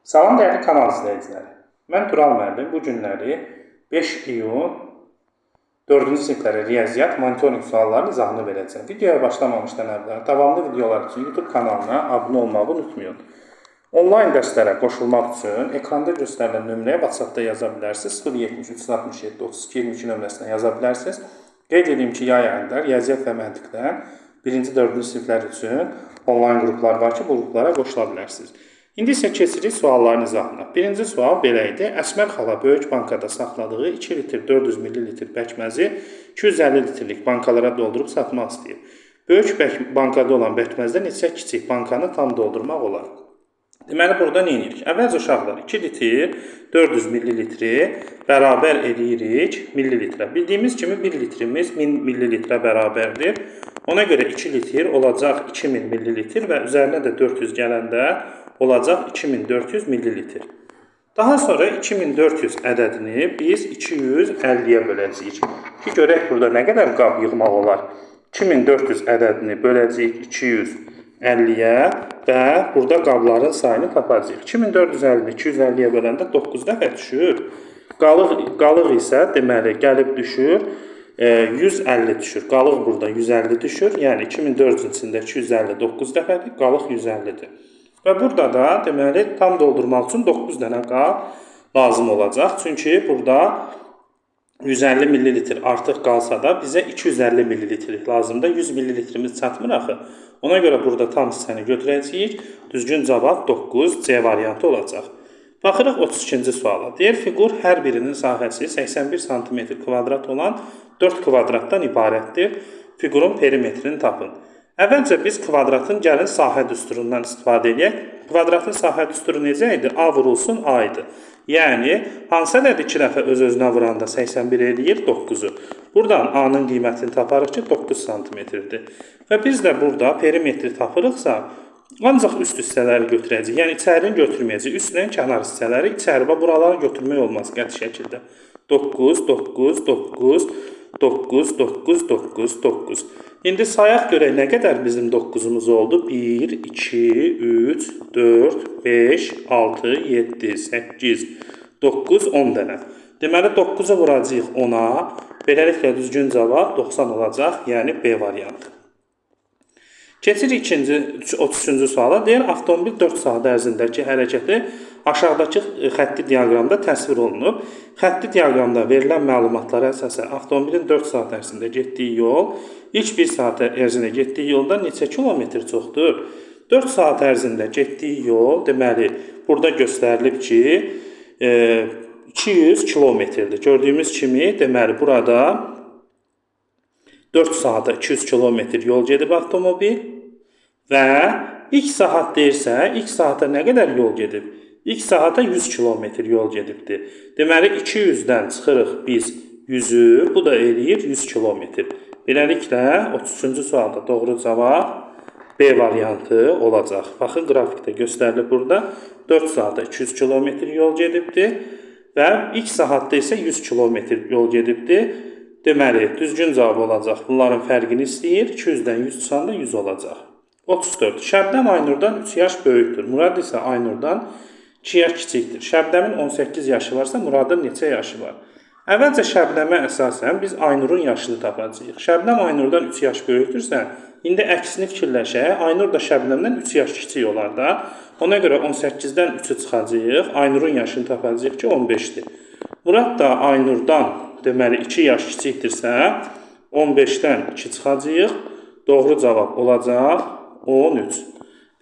Salam dəyərli kanal izləyiciləri. Mən Tural müəllim. Bu günləri 5 iyun 4-cü siniflərə riyaziyyat monitorinq suallarının izahını verəcəm. Videoya başlamamışdan əvvəl davamlı videolar üçün YouTube kanalına abunə olmağı unutmayın. Onlayn dərslərə qoşulmaq üçün ekranda göstərilən nömrəyə WhatsApp-da yaza bilərsiniz. 073 367 32 22 nömrəsinə yaza bilərsiniz. Qeyd edeyim ki, yay ayında riyaziyyat və məntiqdən 1-ci 4-cü siniflər üçün onlayn qruplar var ki, bu qruplara qoşula bilərsiniz. İndi isə keçirik sualların izahına. Birinci sual belə idi. Əsmər xala böyük bankada saxladığı 2 litr 400 ml bəkməzi 250 litrlik bankalara doldurub satmaq istəyir. Böyük bankada olan bəkməzdə neçə kiçik bankanı tam doldurmaq olar? Deməli, burada nə edirik? Əvvəlcə uşaqlar 2 litr 400 ml bərabər edirik millilitrə. Bildiyimiz kimi 1 litrimiz 1000 ml bərabərdir. Ona görə 2 litr olacaq 2000 ml və üzərinə də 400 gələndə olacaq 2400 ml. Daha sonra 2400 ədədini biz 250-yə böləcəyik. Ki, görək burada nə qədər qab yığmaq olar. 2400 ədədini böləcəyik 250-yə və burada qabların sayını tapacağıq. 2450-ni 250-yə böləndə 9 dəfə düşür. Qalıq isə deməli gəlib düşür 150 düşür. Qalıq burada 150 düşür. Yəni 2400-ün içində 250 9 dəfədir. Qalıq 150-dir. Və burada da deməli tam doldurmaq üçün 9 dənə qab lazım olacaq. Çünki burada 150 ml artıq qalsa da bizə 250 ml lazımdır. 100 ml çatmır axı. Ona görə burada tam hissəni götürəcəyik. Düzgün cavab 9 C variantı olacaq. Baxırıq 32-ci suala. Deyir, fiqur hər birinin sahəsi 81 cm kvadrat olan 4 kvadratdan ibarətdir. Fiqurun perimetrini tapın. Əvvəlcə biz kvadratın gəlin sahə düsturundan istifadə edək. Kvadratın sahə düsturu necə idi? A vurulsun A idi. Yəni, hansı ədəd 2 dəfə öz-özünə vuranda 81 eləyir? 9-u. Buradan A-nın qiymətini taparıq ki, 9 cm-dir. Və biz də burada perimetri tapırıqsa, ancaq üst hissələri götürəcəyik. Yəni, içərini götürməyəcəyik. Üstlə kənar hissələri içəri və buraları götürmək olmaz qəti şəkildə. 9, 9, 9, 9, 9, 9, 9. İndi sayaq görək nə qədər bizim 9-umuz oldu? 1, 2, 3, 4, 5, 6, 7, 8, 9, 10 dənə. Deməli, 9-u vuracaq 10-a. Beləliklə, düzgün cavab 90 olacaq, yəni B variantı. Keçirik 33-cü suala. Deyir, avtomobil 4 saat ərzindəki hərəkəti aşağıdakı xətti diaqramda təsvir olunub. Xətti diaqramda verilən məlumatlara əsasən avtomobilin 4 saat ərzində getdiyi yol ilk 1 saat ərzində getdiyi yoldan neçə kilometr çoxdur? 4 saat ərzində getdiyi yol, deməli, burada göstərilib ki, 200 kilometrdir. Gördüyümüz kimi, deməli, burada 4 saata 200 kilometr yol gedib avtomobil və ilk saat deyirsə, ilk saata nə qədər yol gedib? İlk saata 100 kilometr yol gedibdir. Deməli, 200-dən çıxırıq biz 100-ü, bu da eləyir 100 kilometr. Beləliklə, 33-cü sualda doğru cavab B variantı olacaq. Baxın, qrafikdə göstərilib burada 4 saata 200 kilometr yol gedibdir və ilk saatda isə 100 kilometr yol gedibdir. Deməli, düzgün cavab olacaq. Bunların fərqini istəyir. 200-dən 100 çıxanda 100 olacaq. 34. Şəbnəm Aynurdan 3 yaş böyükdür. Murad isə Aynurdan 2 yaş kiçikdir. Şəbnəmin 18 yaşı varsa, Muradın neçə yaşı var? Əvvəlcə Şəbnəmə əsasən biz Aynurun yaşını tapacağıq. Şəbnəm Aynurdan 3 yaş böyükdürsə, indi əksini fikirləşək. Aynur da Şəbnəmdən 3 yaş kiçik olar da. Ona görə 18-dən 3-ü çıxacağıq. Aynurun yaşını tapacağıq ki, 15-dir. Murad da Aynurdan deməli 2 yaş kiçikdirsə, 15-dən 2 çıxacağıq. Doğru cavab olacaq 13.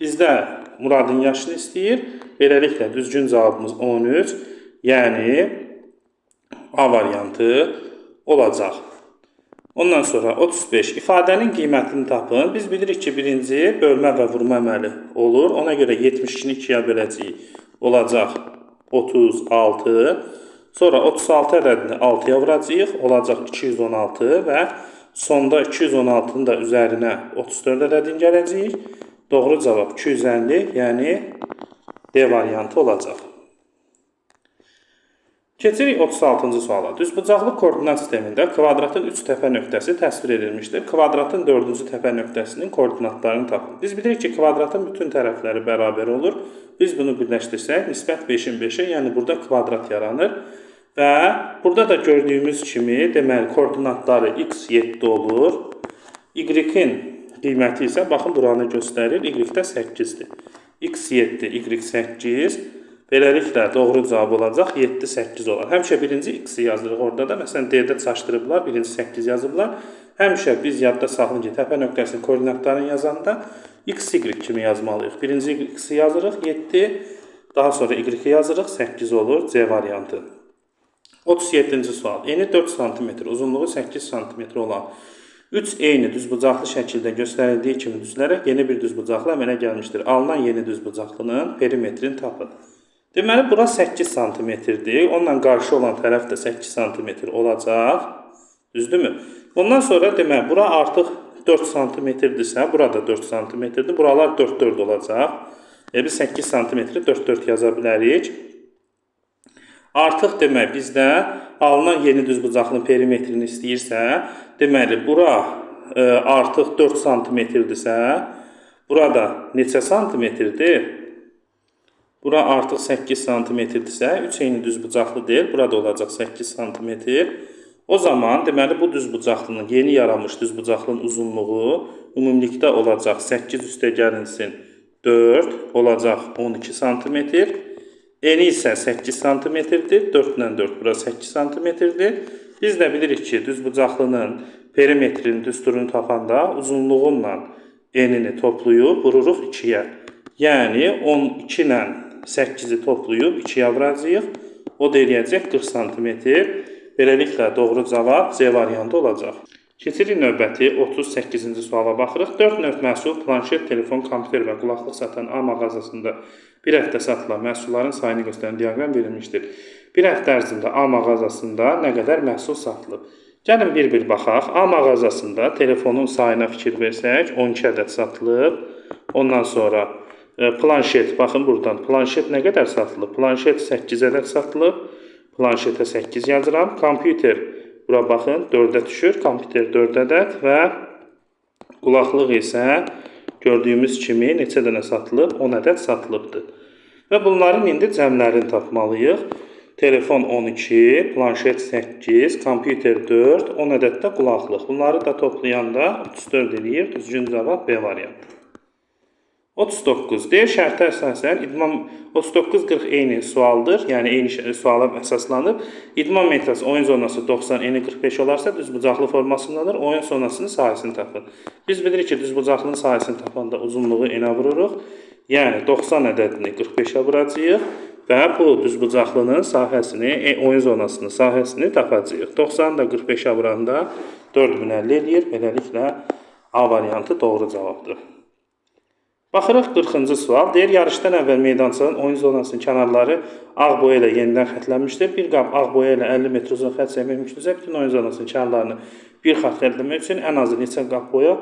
Bizdə Muradın yaşını istəyir. Beləliklə, düzgün cavabımız 13. Yəni, A variantı olacaq. Ondan sonra 35. İfadənin qiymətini tapın. Biz bilirik ki, birinci bölmə və vurma əməli olur. Ona görə 72-ni 2-yə böləcəyik. Olacaq 36. Sonra 36 ədədini 6-ya vuracağıq. Olacaq 216 və sonda 216-nın da üzərinə 34 ədədini gələcəyik. Doğru cavab 250, yəni D variantı olacaq. Keçirik 36-cı suala. Düzbucaqlı koordinat sistemində kvadratın 3 təpə nöqtəsi təsvir edilmişdir. Kvadratın 4-cü təpə nöqtəsinin koordinatlarını tapın. Biz bilirik ki, kvadratın bütün tərəfləri bərabər olur. Biz bunu birləşdirsək, nisbət 5-in 5-ə, yəni burada kvadrat yaranır. Və burada da gördüyümüz kimi, deməli, koordinatları x 7 olur. Y-in qiyməti isə, baxın, buranı göstərir, y-də 8-dir. x 7, y 8. Beləliklə, doğru cavab olacaq 7, 8 olar. Həmişə birinci x-i yazırıq orada da. Məsələn, D-də çaşdırıblar, birinci 8 yazıblar. Həmişə biz yadda saxlayın ki, təpə nöqtəsinin koordinatlarını yazanda x, y kimi yazmalıyıq. Birinci x-i yazırıq, 7, daha sonra y-i yazırıq, 8 olur, C variantı. 37-ci sual. Eni 4 cm, uzunluğu 8 cm olan 3 eyni düzbucaqlı şəkildə göstərildiyi kimi düzülərək yeni bir düzbucaqlı əmələ gəlmişdir. Alınan yeni düzbucaqlının perimetrini tapın. Deməli, bura 8 cm-dir. Onunla qarşı olan tərəf də 8 cm olacaq. Düzdürmü? Ondan sonra deməli, bura artıq 4 cm-dirsə, burada 4 cm-dir. Buralar 4-4 olacaq. Biz 8 cm-i 4-4 yaza bilərik. Artıq demək, bizdə alınan yeni düzbucaqlının perimetrini istəyirsə, deməli, bura artıq 4 cm-dirsə, burada neçə santimetrdir? Bura artıq 8 cm-dirsə, 3 eyni düzbucaqlı deyil, burada olacaq 8 cm. O zaman, deməli, bu düzbucaqlının, yeni yaranmış düzbucaqlının uzunluğu ümumilikdə olacaq 8 üstə gəlinsin 4, olacaq 12 cm. Eni isə 8 cm-dir, 4 ilə 4, bura 8 cm-dir. Biz də bilirik ki, düzbucaqlının perimetrinin düsturunu tapanda uzunluğunla enini toplayıb vururuq 2-yə. Yəni, 12 ilə 8-i toplayıb 2-yə vuracağıq. O da eləyəcək 40 cm. Beləliklə, doğru cavab C variantı olacaq. Keçirik növbəti 38-ci suala baxırıq. 4 növ məhsul, planşet, telefon, kompüter və qulaqlıq satan A mağazasında bir həftə satılan məhsulların sayını göstərən diaqram verilmişdir. Bir həftə ərzində A mağazasında nə qədər məhsul satılıb? Gəlin bir-bir baxaq. A mağazasında telefonun sayına fikir versək, 12 ədəd satılıb. Ondan sonra planşet, baxın buradan, planşet nə qədər satılıb? Planşet 8 ədəd satılıb. Planşetə 8 yazıram. Kompüter, bura baxın, 4-ə düşür. Kompüter 4 ədəd və qulaqlıq isə gördüyümüz kimi neçə dənə satılıb? 10 ədəd satılıbdır. Və bunların indi cəmlərini tapmalıyıq. Telefon 12, planşet 8, kompüter 4, 10 ədəd də qulaqlıq. Bunları da toplayanda 34 eləyir. Düzgün cavab B variantı. 39. Deyir, şərtə əsasən idman 39-40 eyni sualdır. Yəni, eyni suala əsaslanıb. İdman metrası oyun zonası 90, eni 45 olarsa düzbucaqlı formasındadır. Oyun zonasının sahəsini tapın. Biz bilirik ki, düzbucaqlının sahəsini tapanda uzunluğu enə vururuq. Yəni, 90 ədədini 45-ə vuracağıq və bu düzbucaqlının sahəsini, oyun zonasının sahəsini tapacağıq. 90-ı da 45-ə vuranda 4050 eləyir. Beləliklə, A variantı doğru cavabdır. Baxırıq 40-cı sual. Deyir, yarışdan əvvəl meydançanın oyun zonasının kənarları ağ boya ilə yenidən xəttlənmişdir. Bir qap ağ boya ilə 50 metr uzun xətt çəkmək mümkündürsə, bütün oyun zonasının kənarlarını bir xətt xətləmək üçün ən azı neçə qap boya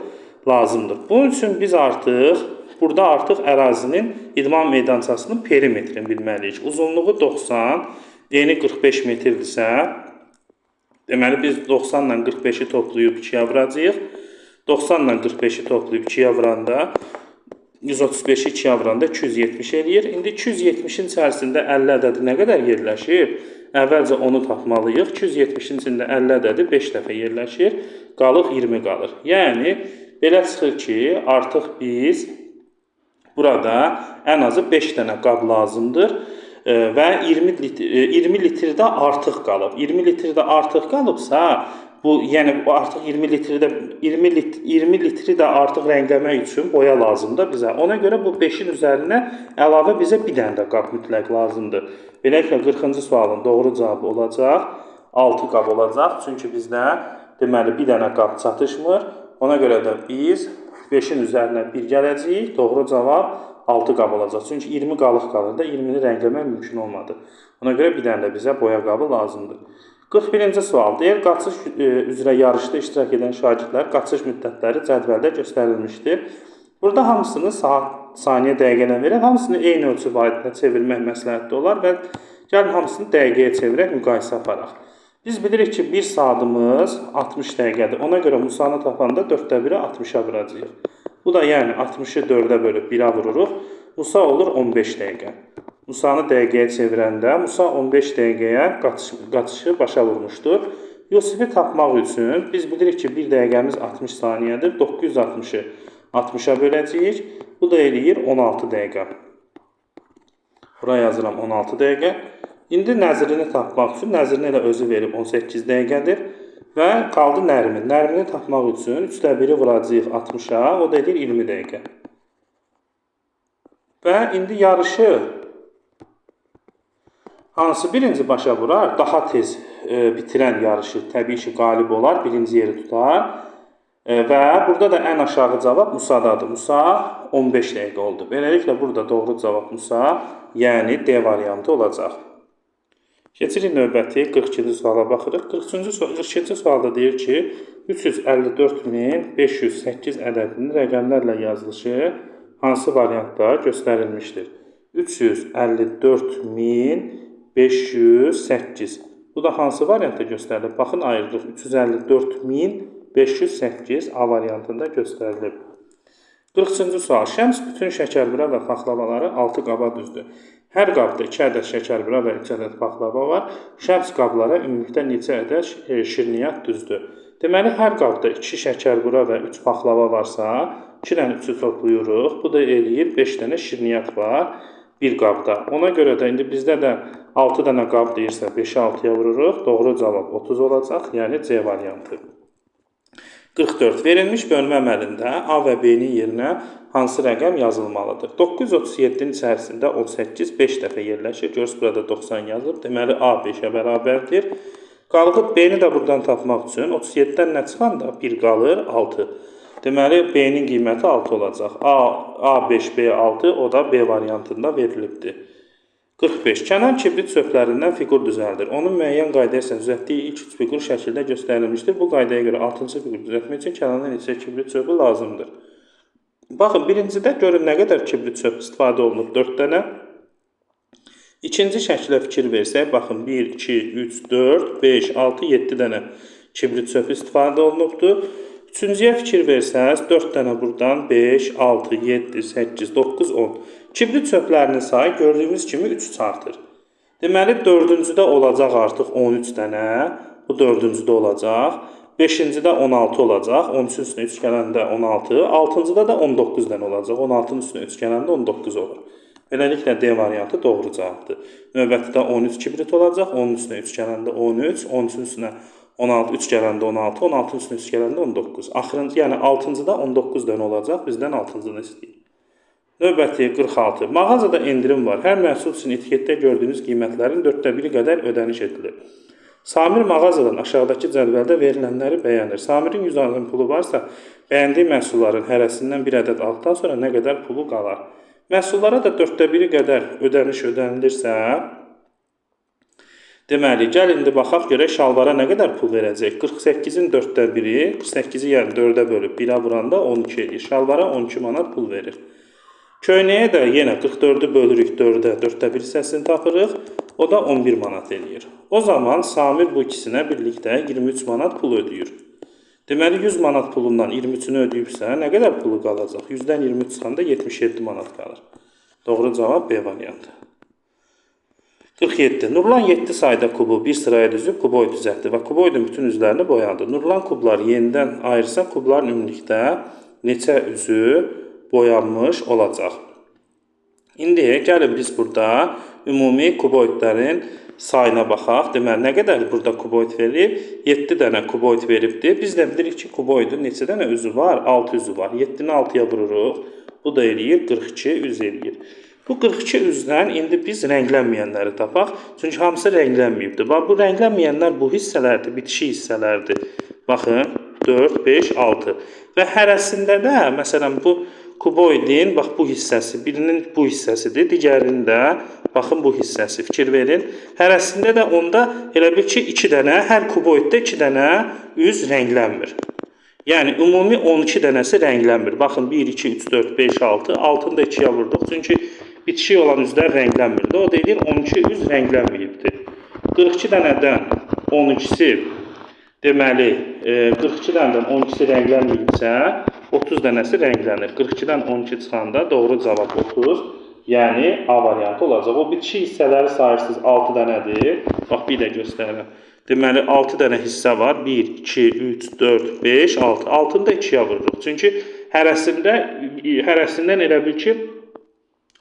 lazımdır. Bunun üçün biz burada artıq ərazinin idman meydançasının perimetrini bilməliyik. Uzunluğu 90, eni 45 metrdirsə, deməli biz 90 ilə 45-i toplayıb 2-yə vuracağıq. 90 ilə 45-i toplayıb 2-yə vuranda 135-i 2-yə vuranda 270 eləyir. İndi 270-in içərisində 50 ədədi nə qədər yerləşir? Əvvəlcə onu tapmalıyıq. 270-in içində 50 ədədi 5 dəfə yerləşir. Qalıq 20 qalır. Yəni, belə çıxır ki, artıq biz burada ən azı 5 dənə qab lazımdır və 20 litrdə artıq qalıb. 20 litrdə artıq qalıbsa, bu, yəni artıq 20 litri də artıq rəngləmək üçün boya lazımdır bizə. Ona görə bu 5-in üzərinə əlavə bizə bir dənə də qab mütləq lazımdır. Beləliklə 40-cı sualın doğru cavabı olacaq 6 qab olacaq. Çünki bizdə deməli bir dənə qab çatışmır. Ona görə də biz 5-in üzərinə 1 gələcəyik. Doğru cavab 6 qab olacaq. Çünki 20 qalıq qalır da 20-ni rəngləmək mümkün olmadı. Ona görə bir dənə də bizə boya qabı lazımdır. 41-ci sual deyir, qaçış üzrə yarışda iştirak edən şagirdlər qaçış müddətləri cədvəldə göstərilmişdir. Burada hamısını saat, saniyə, dəqiqələ verib, hamısını eyni ölçü vahidinə çevirmək məsləhətli olar və Gəlin hamısını dəqiqəyə çevirək, müqayisə aparaq. Biz bilirik ki, 1 saatımız 60 dəqiqədir. Ona görə Musanı tapanda 4də 1-i 60-a vuracağıq. Bu da yəni 60-ı 4-ə bölüb 1-ə vururuq. Musa olur 15 dəqiqə. Musanı dəqiqəyə çevirəndə Musa 15 dəqiqəyə qaçışı başa vurmuşdur. Yusifi tapmaq üçün biz bilirik ki, 1 dəqiqəmiz 60 saniyədir. 960-ı 60-a böləcəyik. Bu da eləyir 16 dəqiqə. Buraya yazıram 16 dəqiqə. İndi nəzirini tapmaq üçün nəzirini elə özü verib 18 dəqiqədir. Və qaldı nərmin. Nərmini tapmaq üçün 3də 1-i vuracağıq 60-a. O da edir 20 dəqiqə. Və indi yarışı hansı birinci başa vurar? Daha tez bitirən yarışı təbii ki, qalib olar, birinci yeri tutar. Və burada da ən aşağı cavab Musadadır. Musa 15 dəqiqə oldu. Beləliklə, burada doğru cavab Musa, yəni D variantı olacaq. Keçirik növbəti 42-ci suala baxırıq. 42-ci sualda deyir ki, 354.508 ədədinin rəqəmlərlə yazılışı hansı variantda göstərilmişdir? 354.508. Bu da hansı variantda göstərilib? Baxın, ayırırıq. 354.508 A variantında göstərilib. 43-cü sual. Şəms bütün şəkərbura və paxlavaları 6 qaba düzdür. Hər qabda 2 ədəd şəkərbura və 3 ədəd paxlava var. Şəms qablara ümumilikdə neçə ədəd şirniyyat düzdür? Deməli, hər qabda 2 şəkərbura və 3 paxlava varsa, 2 dənə 3-ü toplayırıq. Bu da eləyir 5 dənə şirniyyat var bir qabda. Ona görə də indi bizdə də 6 dənə qab deyirsə 5-i 6-ya vururuq. Doğru cavab 30 olacaq, yəni C variantı. 44. Verilmiş bölmə əməlində A və B-nin yerinə hansı rəqəm yazılmalıdır? 937-nin içərisində 18 5 dəfə yerləşir. Görürsünüz, burada 90 yazılıb. Deməli, A 5-ə bərabərdir. Qalıb B-ni də buradan tapmaq üçün 37-dən nə çıxanda 1 qalır 6. Deməli, B-nin qiyməti 6 olacaq. A 5, B 6, o da B variantında verilibdir. 45. Kənar kibrit çöplərindən fiqur düzəldir. Onun müəyyən qaydaya isə düzəltdiyi ilk 3 fiqur şəkildə göstərilmişdir. Bu qaydaya görə 6-cı fiqur düzəltmək üçün kənarda neçə kibrit çöpü lazımdır? Baxın, birincidə görün nə qədər kibrit çöp istifadə olunub? 4 dənə. İkinci şəklə fikir versək, baxın, 1, 2, 3, 4, 5, 6, 7 dənə kibrit çöpü istifadə olunubdur. Üçüncüyə fikir versəz, 4 dənə buradan 5, 6, 7, 8, 9, 10. Kibrit çöplərinin sayı gördüyümüz kimi 3 artır. Deməli, 4-cüdə olacaq artıq 13 dənə. Bu 4-cüdə olacaq. 5-cidə 16 olacaq. 13-ün üstünə 3 gələndə 16. 6-cıda da 19 dənə olacaq. 16-nın üstünə 3 gələndə 19 olur. Beləliklə, D variantı doğru cavabdır. Növbətidə 13 kibrit olacaq. 10-ün üstünə 3 gələndə 13. 13-ün üstünə 16, 3 gələndə 16, 16-ın üstünə 3 gələndə 19. Axırıncı, yəni 6-cıda 19 dənə olacaq. Bizdən 6-cını istəyir. Növbəti 46. Mağazada endirim var. Hər məhsul üçün etiketdə gördüyünüz qiymətlərin 4də 1-i qədər ödəniş edilir. Samir mağazadan aşağıdakı cədvəldə verilənləri bəyənir. Samirin 100 manat pulu varsa, bəyəndiyi məhsulların hərəsindən bir ədəd aldıqdan sonra nə qədər pulu qalar? Məhsullara da 4də 1-i qədər ödəniş ödənilirsə, deməli, gəl indi baxaq görək şalvara nə qədər pul verəcək. 48-in 4də 1-i, 48-i yəni 4-ə bölüb 1-ə vuranda 12 edir. Şalvara 12 manat pul verir. Köynəyə də yenə 44-ü bölürük 4-ə, 4də 1 hissəsini tapırıq. O da 11 manat eləyir. O zaman Samir bu ikisinə birlikdə 23 manat pul ödəyir. Deməli, 100 manat pulundan 23-ünü ödəyibsə, nə qədər pulu qalacaq? 100-dən 23 çıxanda 77 manat qalır. Doğru cavab B variantı. 47. Nurlan 7 sayda kubu bir sıraya düzüb kuboid düzəltdi və kuboidin bütün üzlərini boyadı. Nurlan kubları yenidən ayırsa, kubların ümumilikdə neçə üzü boyanmış olacaq? İndi gəlin biz burada ümumi kuboidlərin sayına baxaq. Deməli, nə qədər burada kuboid verib? 7 dənə kuboid veribdir. Biz də bilirik ki, kuboidin neçə dənə üzü var? 6 üzü var. 7-ni 6-ya vururuq. Bu da eləyir 42 üz eləyir. Bu 42 üzdən indi biz rənglənməyənləri tapaq. Çünki hamısı rənglənməyibdir. Bax, bu rənglənməyənlər bu hissələrdir, bitişik hissələrdir. Baxın, 4, 5, 6. Və hərəsində də, məsələn, bu kuboidin, bax, bu hissəsi, birinin bu hissəsidir, digərinin də, baxın, bu hissəsi, fikir verin. Hərəsində də onda elə bil ki, 2 dənə, hər kuboiddə 2 dənə üz rənglənmir. Yəni, ümumi 12 dənəsi rənglənmir. Baxın, 1, 2, 3, 4, 5, 6, 6-nı da 2-yə vurduq. Çünki bitişik olan üzlər rənglənmirdi. O deyir 12 üz rənglənməyibdir. 42 dənədən 12-si deməli 42 dənədən 12-si rənglənməyibsə 30 dənəsi rənglənir. 42-dən 12 çıxanda doğru cavab 30. Yəni A variantı olacaq. O bitişik hissələri sayırsınız 6 dənədir. Bax bir də göstərirəm. Deməli 6 dənə hissə var. 1, 2, 3, 4, 5, 6. 6-nı da 2-yə vururuq. Çünki hərəsindən elə bil ki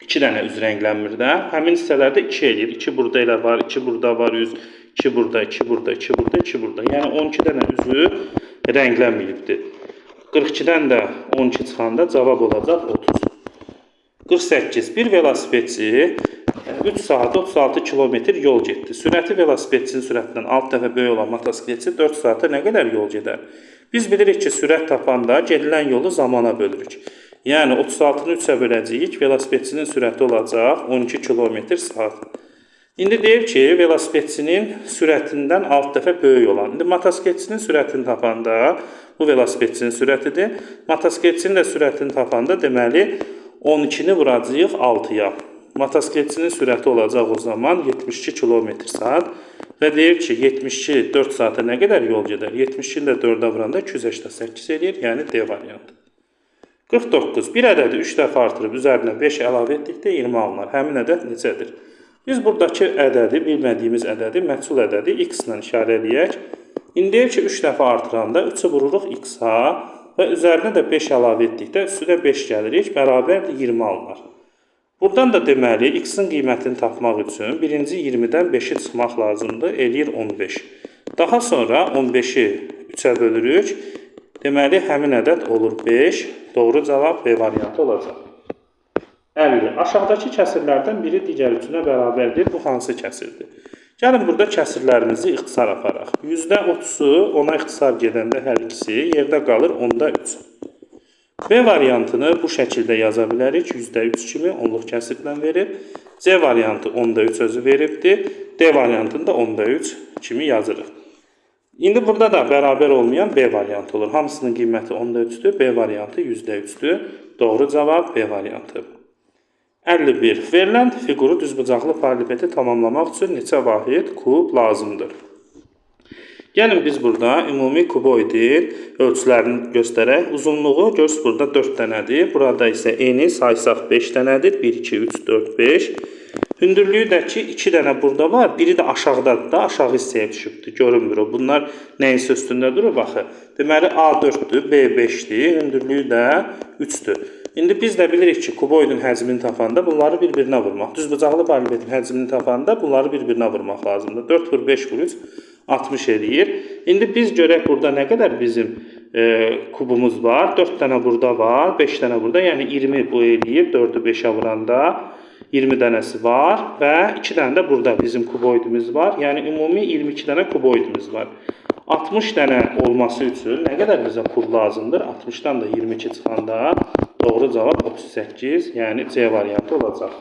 2 dənə üz rənglənmir də. Həmin hissələrdə 2 eləyir. 2 burada elə var, 2 burada var üz, 2 burada, 2 burada, 2 burada, 2 burada. Yəni 12 dənə üzü rənglənməyibdir. 42-dən də 12 çıxanda cavab olacaq 30. 48. Bir velosipedçi 3 saat 36 kilometr yol getdi. Sürəti velosipedçinin sürətindən 6 dəfə böyük olan motosikletçi 4 saatda nə qədər yol gedər? Biz bilirik ki, sürət tapanda gedilən yolu zamana bölürük. Yəni 36-nı 3-ə böləcəyik, velosipedçinin sürəti olacaq 12 km/saat. İndi deyir ki, velosipedçinin sürətindən 6 dəfə böyük olan. İndi motosikletçinin sürətini tapanda, bu velosipedçinin sürətidir. Motosikletçinin də sürətini tapanda deməli 12-ni vuracağıq 6-ya. Motosikletçinin sürəti olacaq o zaman 72 km/saat. Və deyir ki, 72 4 saata nə qədər yol gedər? 72-ni də 4-ə vuranda 288 eləyir, yəni D variantı. 49. Bir ədədi 3 dəfə artırıb üzərinə 5 əlavə etdikdə 20 alınır. Həmin ədəd neçədir? Biz buradakı ədədi, bilmədiyimiz ədədi, məchul ədədi x ilə işarə eləyək. İndi deyir ki, 3 dəfə artıranda 3-ü vururuq x-a və üzərinə də 5 əlavə etdikdə üstünə 5 gəlirik, bərabərdir 20 alınır. Buradan da deməli, x-in qiymətini tapmaq üçün birinci 20-dən 5-i çıxmaq lazımdır, eləyir 15. Daha sonra 15-i 3-ə bölürük, deməli, həmin ədəd olur 5. Doğru cavab B variantı olacaq. 50. Aşağıdakı kəsirlərdən biri digər üçünə bərabərdir. Bu hansı kəsirdir? Gəlin burada kəsirlərimizi ixtisar aparaq. %30-u ona ixtisar gedəndə hər ikisi yerdə qalır 10-da 3. B variantını bu şəkildə yaza bilərik. %3 kimi onluq kəsirlə verib. C variantı 10-da 3 özü veribdir. D variantını da 10-da 3 kimi yazırıq. İndi burada da bərabər olmayan B variantı olur. Hamısının qiyməti 10-da 3-dür. B variantı %3-dür. Doğru cavab B variantı. 51. Verilən fiquru düzbucaqlı paralelipedi tamamlamaq üçün neçə vahid kub lazımdır? Gəlin biz burada ümumi kuboidin ölçülərini göstərək. Uzunluğu görürsünüz burada 4 dənədir. Burada isə eni saysaq 5 dənədir. 1, 2, 3, 4, 5. Hündürlüyü də ki 2 dənə burada var. Biri də aşağıdadır da, aşağı hissəyə düşübdür. Görünmür o. Bunlar nəyinsə üstündə durur baxı. Deməli A4-dür, B5-dir, hündürlüyü də 3-dür. İndi biz də bilirik ki, kuboidin həcmini tapanda bunları bir-birinə vurmaq. Düzbucaqlı paralelipedin həcmini tapanda bunları bir-birinə vurmaq lazımdır. 4 vur 5 vur 3 60 eləyir. İndi biz görək burada nə qədər bizim kubumuz var. 4 dənə burada var, 5 dənə burada. Yəni 20 bu eləyir. 4-ü 5-ə vuranda 20 dənəsi var və 2 dənə də burada bizim kuboidimiz var. Yəni ümumi 22 dənə kuboidimiz var. 60 dənə olması üçün nə qədər bizə kub lazımdır? 60-dan da 22 çıxanda doğru cavab 38, yəni C variantı olacaq.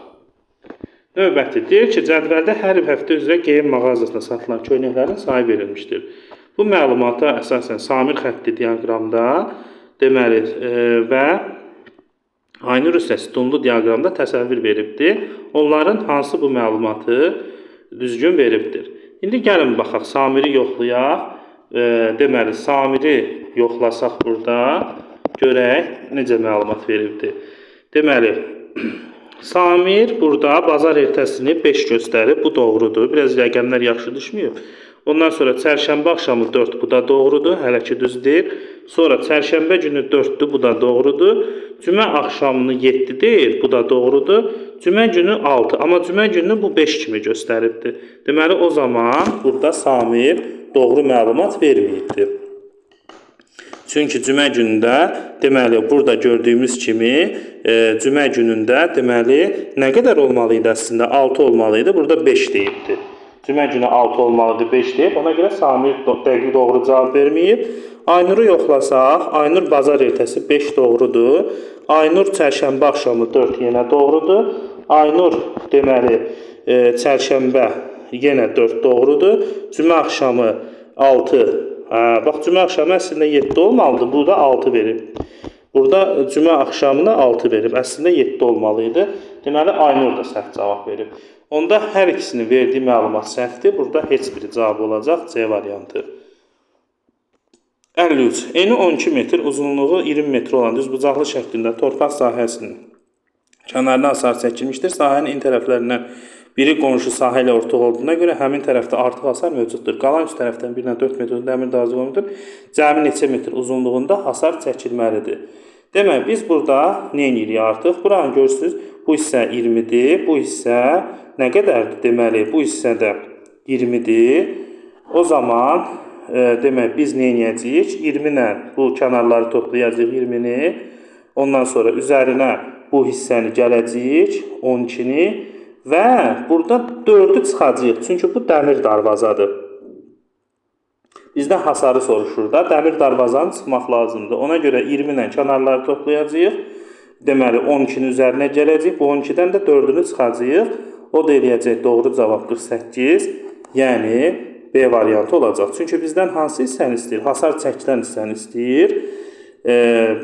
Növbəti deyir ki, cədvəldə hər həftə üzrə geyim mağazasında satılan köynəklərin sayı verilmişdir. Bu məlumata əsasən Samir xətti diaqramda deməli və Aynur isə sütunlu diaqramda təsəvvür veribdir. Onların hansı bu məlumatı düzgün veribdir? İndi gəlin baxaq, Samiri yoxlayaq. Deməli, Samiri yoxlasaq burada, görək necə məlumat veribdir. Deməli, Samir burada bazar ertəsini 5 göstərib, bu doğrudur. Biraz rəqəmlər yaxşı düşmüyor. Ondan sonra çərşənbə axşamı 4, bu da doğrudur, hələ ki düz deyil. Sonra çərşənbə günü 4-dür, bu da doğrudur. Cümə axşamını 7 deyil, bu da doğrudur. Cümə günü 6, amma cümə günü bu 5 kimi göstəribdir. Deməli, o zaman burada Samir doğru məlumat verməyibdir. Çünki cümə günündə, deməli, burada gördüyümüz kimi, cümə günündə, deməli, nə qədər olmalıydı əslində? 6 olmalıydı, burada 5 deyibdir. Cümə günü 6 olmalıdır, 5 deyib, ona görə Samir dəqiq doğru cavab verməyib. Aynur'u yoxlasaq, Aynur bazar ertəsi 5 doğrudur. Aynur çərşənbə axşamı 4 yenə doğrudur. Aynur, deməli, çərşənbə yenə 4 doğrudur. Cümə axşamı 6. Bax, cümə axşamı əslində 7 olmalıdır. Bu da 6 verib. Burada cümə axşamına 6 verib. Əslində 7 olmalıydı. Deməli, Aynur da səhv cavab verib. Onda hər ikisinin verdiyi məlumat səhvdir. Burada heç biri cavab olacaq. C variantı. 53. Eni 12 metr, uzunluğu 20 metr olan düzbucaqlı şəklində torpaq sahəsinin kənarına hasar çəkilmişdir. Sahənin in tərəflərindən biri qonşu sahə ilə ortaq olduğuna görə həmin tərəfdə artıq hasar mövcuddur. Qalan üst tərəfdən 1-dən 4 metr dəmir dağcıq olunur. Cəmi neçə metr uzunluğunda hasar çəkilməlidir. Demək, biz burada nə edirik artıq? Buranı görürsünüz, bu hissə 20-dir, bu hissə nə qədərdir? Deməli, bu hissə də 20-dir. O zaman demək, biz nə edəcəyik? 20 ilə bu kənarları toplayacaq 20-ni. Ondan sonra üzərinə bu hissəni gələcəyik, 12-ni və burada 4-ü çıxacaq. Çünki bu dəmir darvazadır. Bizdən hasarı soruşur da. Dəmir darvazanın çıxmaq lazımdır. Ona görə 20 ilə kənarları toplayacaq. Deməli, 12-nin üzərinə gələcək. Bu 12-dən də 4-ünü çıxacaq. O da eləyəcək doğru cavab 48. Yəni, B variantı olacaq. Çünki bizdən hansı hissəni istəyir? Hasar çəkilən hissəni istəyir.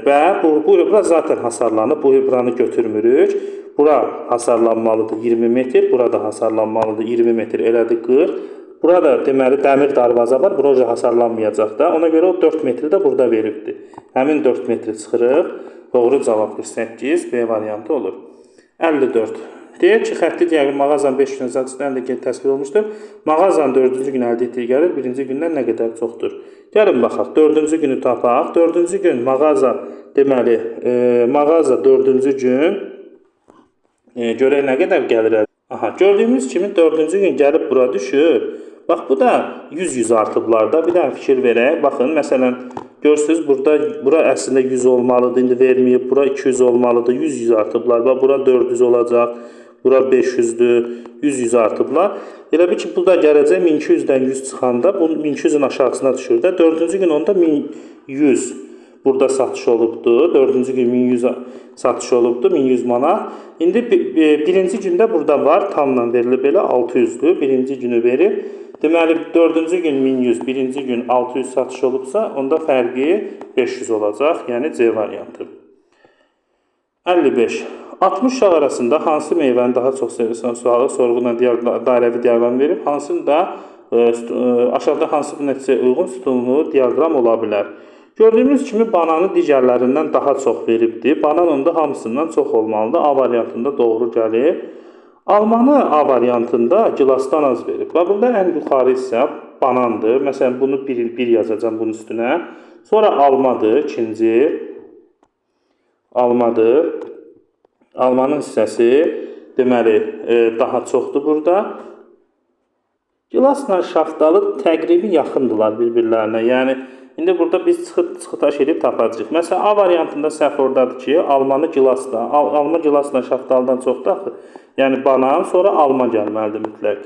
Və bura zaten hasarlanıb. Buranı götürmürük. Bura hasarlanmalıdır 20 metr. Burada hasarlanmalıdır 20 metr. Elədir 40. Burada deməli dəmir darvaza var. Burada hasarlanmayacaq da. Ona görə o 4 metri də burada veribdir. Həmin 4 metri çıxırıq. Doğru cavab 48. B variantı olur. 54. Deyək ki, xətti diaqram mağazanın 5 gün əvvəl də təsvir olmuşdur. Mağazanın 4-cü gün əldə etdiyi gəlir 1-ci gündən nə qədər çoxdur? Gəlin baxaq, 4-cü günü tapaq. 4-cü gün mağaza, deməli, mağaza 4-cü gün görək nə qədər gəlir. Aha, gördüyümüz kimi 4-cü gün gəlib bura düşür. Bax, bu da 100 artıblar da. Bir dənə fikir verək. Baxın, məsələn, görürsünüz, bura əslində 100 olmalıdır. İndi verməyib, bura 200 olmalıdır. 100 artıblar. Bax, bura 400 olacaq. Bura 500'dür, 100 artıblar. Elə bir ki, bu da gələcək 1200-dən 100 çıxanda, bu 1200-ün aşağısına düşür də. 4-cü gün onda 1100 burada satış olubdur. 4-cü gün 1100 satış olubdur, 1100 manat. İndi birinci gündə burada var, tamla verilib belə 600'dür. Birinci günü verir. Deməli, 4-cü gün 1100, birinci gün 600 satış olubsa, onda fərqi 500 olacaq. Yəni C variantı. 55. 60 uşaq arasında hansı meyvəni daha çox sevirsən sualı sorğuna dairəvi diaqram verib, hansında aşağıda hansı bir nəticəyə uyğun sütunlu diaqram ola bilər. Gördüyümüz kimi bananı digərlərindən daha çox veribdir. Banan onda hamısından çox olmalıdır. A variantında doğru gəlir. Almanı A variantında gilasdan az verib. Və burada ən yuxarı isə banandır. Məsələn, bunu 1 yazacağım bunun üstünə. Sonra almadır, ikinci. Almadır. Almanın hissəsi deməli daha çoxdur burada. Gilasla şaftalı təqribi yaxındırlar bir-birlərinə. Yəni indi burada biz çıxıtaş edib tapacağıq. Məsələn, A variantında səhv oradadır ki, almanı gilasla, alma gilasla şaftalıdan çoxdur axı. Yəni banan, sonra alma gəlməlidir mütləq.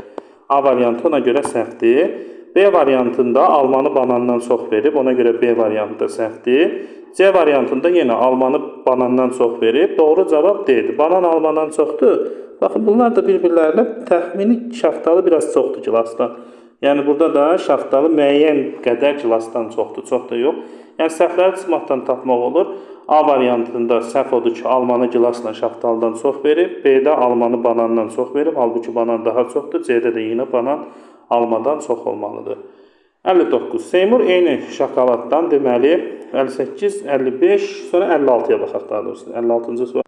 A variantı ona görə səhvdir. B variantında almanı banandan çox verib, ona görə B variantı da səhvdir. C variantında yenə almanı banandan çox verib, doğru cavab D'dir. Banan almandan çoxdur. Baxın, bunlar da bir-birlərinə təxmini şaftalı biraz çoxdur gilasdan. Yəni burada da şaftalı müəyyən qədər gilasdan çoxdur, çox da yox. Yəni səhvləri çıxmaqdan tapmaq olur. A variantında səhv odur ki, almanı gilasla şaftalıdan çox verib, B-də almanı banandan çox verib, halbuki banan daha çoxdur. C-də də yenə banan almadan çox olmalıdır. 59. Seymur eyni şokoladdan deməli 58, 55, sonra 56-ya baxaq daha doğrusu. 56-cı sual.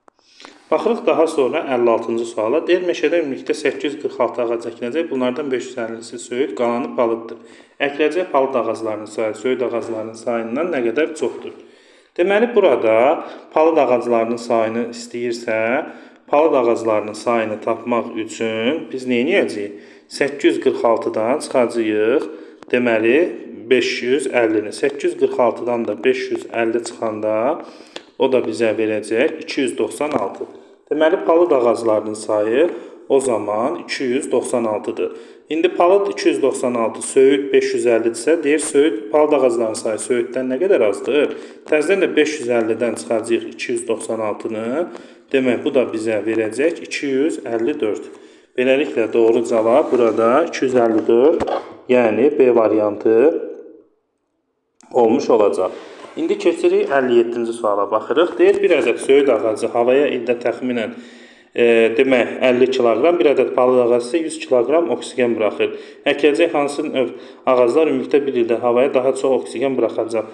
Baxırıq daha sonra 56-cı suala. Deyir, meşədə ümumilikdə 846 ağac əkiləcək. Bunlardan 550-si söyüd, qalanı palıddır. Əkiləcək palıd ağaclarının sayı söyüd ağaclarının sayından nə qədər çoxdur? Deməli, burada palıd ağaclarının sayını istəyirsə, palıd ağaclarının sayını tapmaq üçün biz nə edəcəyik? 846-dan çıxacağıq. Deməli, 550-ni. 846-dan da 550 çıxanda o da bizə verəcək 296. Deməli, palıd ağaclarının sayı o zaman 296-dır. İndi palıd 296, söyüd 550-dirsə, deyir, söyüd, palıd ağaclarının sayı söyüddən nə qədər azdır? Təzdən də 550-dən çıxacaq 296-nı. Demək, bu da bizə verəcək 254. Beləliklə, doğru cavab burada 254, yəni B variantı olmuş olacaq. İndi keçirik 57-ci suala baxırıq. Deyir, bir ədəd söyüd ağacı havaya ildə təxminən demək 50 kiloqram, bir ədəd palıd ağacı isə 100 kiloqram oksigen buraxır. Əkəcək hansı növ ağaclar ümumilikdə bir ildə havaya daha çox oksigen buraxacaq.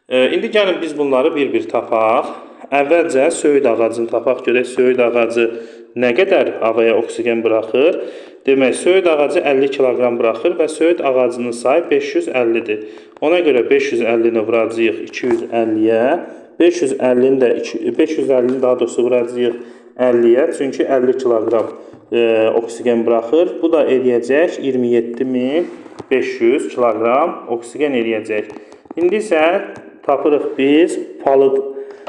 İndi gəlin biz bunları bir-bir tapaq. Əvvəlcə söyüd ağacını tapaq, görək söyüd ağacı nə qədər havaya oksigen buraxır. Demək, söyüd ağacı 50 kiloqram buraxır və söyüd ağacının sayı 550-dir. Ona görə 550-ni vuracağıq 250-yə, 550-ni daha doğrusu vuracağıq 50-yə, çünki 50 kiloqram oksigen buraxır. Bu da eləyəcək 27.500 kiloqram oksigen eləyəcək. İndi isə tapırıq biz palıd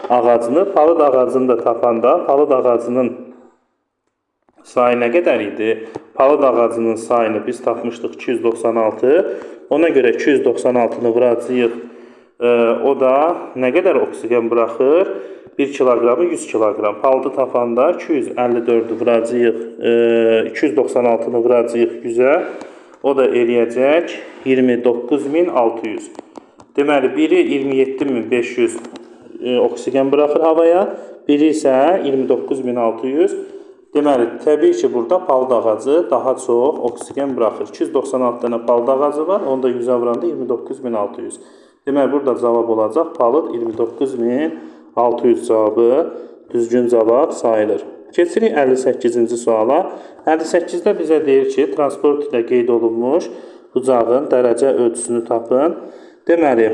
ağacını. Palıd ağacını da tapanda palıd ağacının sayı nə qədər idi? Palıd ağacının sayını biz tapmışdıq 296. Ona görə 296-nı vuracağıq. O da nə qədər oksigen buraxır? 1 kiloqramı 100 kiloqram. Palıdı tapanda 254-ü vuracağıq. 296-nı vuracağıq 100-ə. O da eləyəcək 29.600. Deməli, biri 27.500 oksigen buraxır havaya, biri isə 29.600. Deməli, təbii ki, burada palıd ağacı daha çox oksigen buraxır. 296 dənə palıd ağacı var, onu da 100-ə vuranda 29.600. Deməli, burada cavab olacaq palıd 29.600 cavabı düzgün cavab sayılır. Keçirik 58-ci suala. 58-də bizə deyir ki, transport ilə qeyd olunmuş bucağın dərəcə ölçüsünü tapın. Deməli,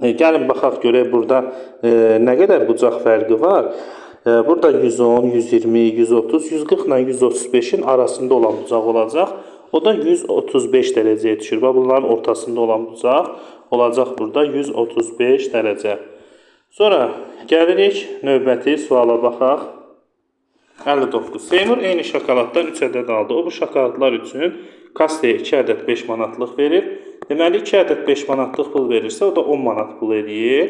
gəlin baxaq görək burada nə qədər bucaq fərqi var. Burada 110, 120, 130, 140 ilə 135-in arasında olan bucaq olacaq. O da 135 dərəcəyə düşür. Bunların ortasında olan bucaq olacaq burada 135 dərəcə. Sonra gəlirik növbəti suala baxaq. 59. Seymur eyni şokoladdan 3 ədəd aldı. O bu şokoladlar üçün kassaya 2 ədəd 5 manatlıq verir. Deməli 2 ədəd 5 manatlıq pul verirsə o da 10 manat pul eləyir.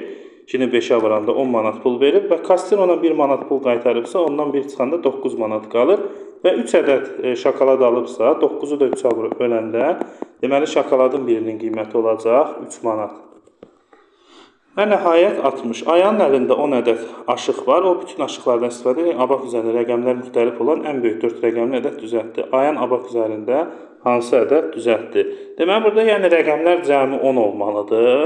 2-ni 5-ə vuranda 10 manat pul verir və kassir ona 1 manat pul qaytarıbsa ondan bir çıxanda 9 manat qalır. Və 3 ədəd şokolad alıbsa 9-u da 3-ə vurub böləndə deməli şokoladın birinin qiyməti olacaq 3 manat. Və nəhayət 60. Ayağın əlində 10 ədəd aşıq var. O bütün aşıqlardan istifadə edək. Abaq üzərində rəqəmlər müxtəlif olan ən böyük 4 rəqəmli ədəd düzəltdi. Ayağın abaq üzərində hansı ədəd düzəltdi? Deməli, burada yəni rəqəmlər cəmi 10 olmalıdır.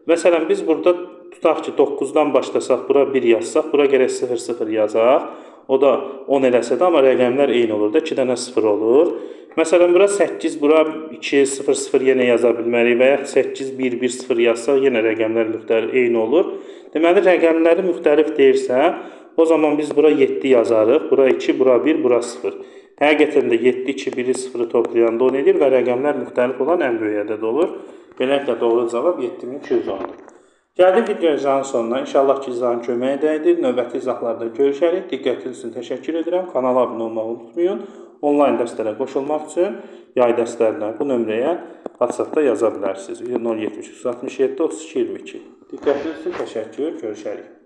Məsələn, biz burada tutaq ki, 9-dan başlasaq, bura 1 yazsaq, bura gərək 0-0 yazaq. O da 10 eləsə də, amma rəqəmlər eyni olur da, 2 dənə 0 olur. Məsələn, bura 8, bura 2, 0, 0 yenə yaza bilmərik və ya 8, 1, 1, 0 yazsaq, yenə rəqəmlər müxtəlif eyni olur. Deməli, rəqəmləri müxtəlif deyirsə, o zaman biz bura 7 yazarıq, bura 2, bura 1, bura 0. Həqiqətən də 7, 2, 1-i 0-ı toplayanda 10 edir və rəqəmlər müxtəlif olan ən böyük ədəd olur. Beləliklə, doğru cavab 7210-dur. Gəldik videonun sonuna. İnşallah ki, izahın köməyi dəydi. Növbəti izahlarda görüşərik. Diqqətiniz üçün təşəkkür edirəm. Kanala abunə olmağı unutmayın. Onlayn dərslərə qoşulmaq üçün yay dərslərinə bu nömrəyə WhatsApp-da yaza bilərsiniz. 073 67 32 22. Diqqətiniz üçün təşəkkür. Görüşərik.